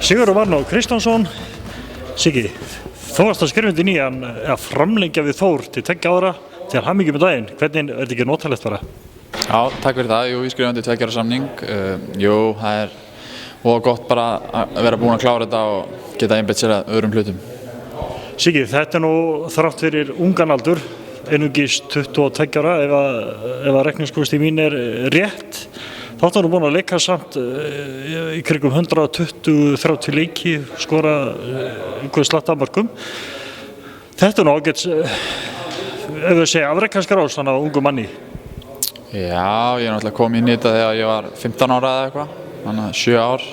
Sigurður Varnó Kristjánsson, Siggi, þú varst að skrifa undir nýjan að framlengja við Þór til 2 ára til hamingju með daginn. Hvernig þetta ekki notalegt bara? Já, takk fyrir það. Jú, ég skrifa undir 2 ára samning. Jú, það og gott bara að vera búin að klára þetta og geta einbeitt sér að öðrum hlutum. Siggi, þetta nú þrátt fyrir ungan aldur, einungis 22 ára ef að reikningskústi mín rétt. Þá nú búin að leika samt í kringum 120-30 leiki, skora einhver slatta af mörkum. Þetta nú ágætt, ef við segja afrekskarás þannig á ungum manni. Já, ég náttúrulega kom inn í þetta þegar ég var 15 ára eða eitthvað, þannig að 7 ár,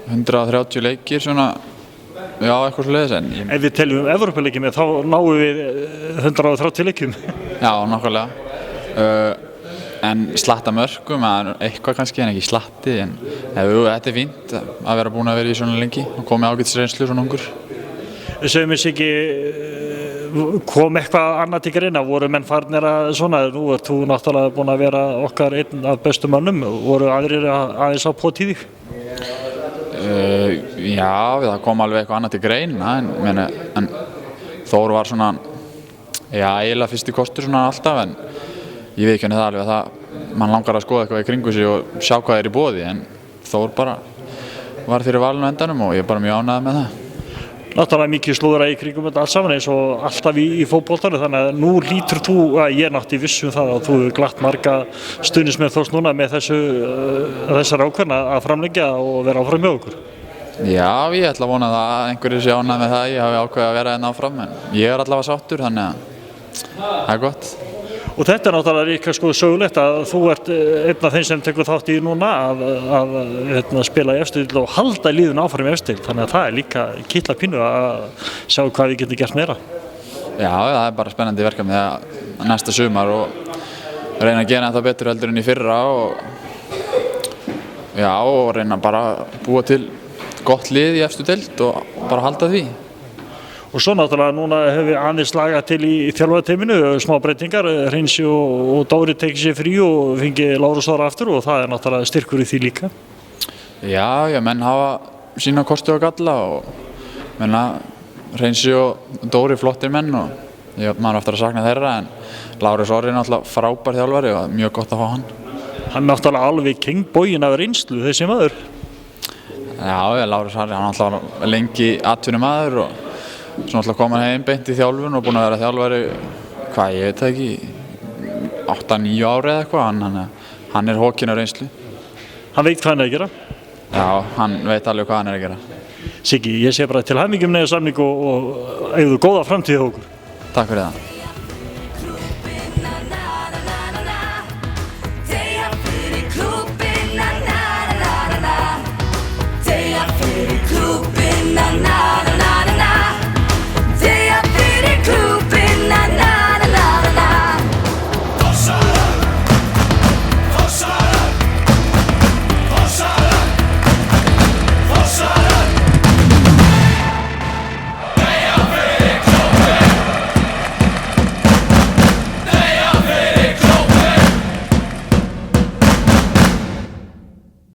130 leikir svona, já, eitthvað svoleiðis en Ef við teljum Evrópuleikjum þá náum við 130 leikjum. Já, nákvæmlega. En slatta mörkum, eitthvað kannski en ekki slatti, en þetta fínt að vera búin að vera í svona lengi og komið ágætisreynslu svona ungur. Segjum við Siggi, kom eitthvað annað til greina, voru menn farnir að svona, nú þú náttúrulega búin að vera okkar einn af bestu mönnum, voru aðrir aðeins á potið þig? Já, það kom alveg eitthvað annað til greina, en Þór var svona, já, eiginlega fyrsti kostur svona alltaf, en ég veit ekki henni það alveg að mann langar að skoða eitthvað í kringu sig og sjá hvað í boði, en Þór bara var fyrir valinu á endanum og ég er bara mjög ánægður með það. Náttúrulega mikið slúðra í kringum þetta allt saman eins og alltaf í fótboltanum, þannig að nú lítur þú, að ég nátti vissum það að þú hefur glatt marga stuðningsmenn Þórs núna með þessar ákvörðun að framlengja og vera áfram með okkur. Já, ég ætla að vona það að einhverju sé ánægð með það, ég hafi ákveðið að vera enn áfram, en ég er allavega sáttur, þannig að það er gott. Og þetta náttúrulega líka sko sögulegt að þú ert einn af þeim sem tekur þátt í núna að spila í efstu deild og halda liðinu áfram í efstu deild, þannig að það líka kitla pínu að sjá hvað við getum gert meira. Já, það er bara spennandi verkefni næsta sumar og reyna að gera þetta betur heldur en í fyrra og reyna bara að búa til gott lið í efstu deild og bara halda því. Og svo náttúrulega núna hefur við aðeins lagað til í þjálfarateyminu, smá breytingar, Hreinsi og Dóri tekið sér frí og fengið Lárus Þór aftur og það er náttúrulega styrkur í því líka. Já, menn hafa sína kosti og galla og menna Hreinsi og Dóri flottir menn og maður eftir að sakna þeirra, en Lárus Þór er náttúrulega frábær þjálfari og mjög gott að fá hann. Hann er náttúrulega alveg kingboginn af reynslu þessi maður. Já, Lárus Þór er náttúrulega lengi atvinnumaður og svo náttúrulega kom hann heim beint í þjálfun og búinn að vera þjálfari, ég veit það ekki, 8-9 ári eða eitthvað, hann er hokinn af reynslu. Hann veit hvað hann er að gera? Já, hann veit alveg hvað hann er að gera. Siggi, ég sé bara til hamingju með samning og eigðu góða framtíð hjá okkur. Takk fyrir það.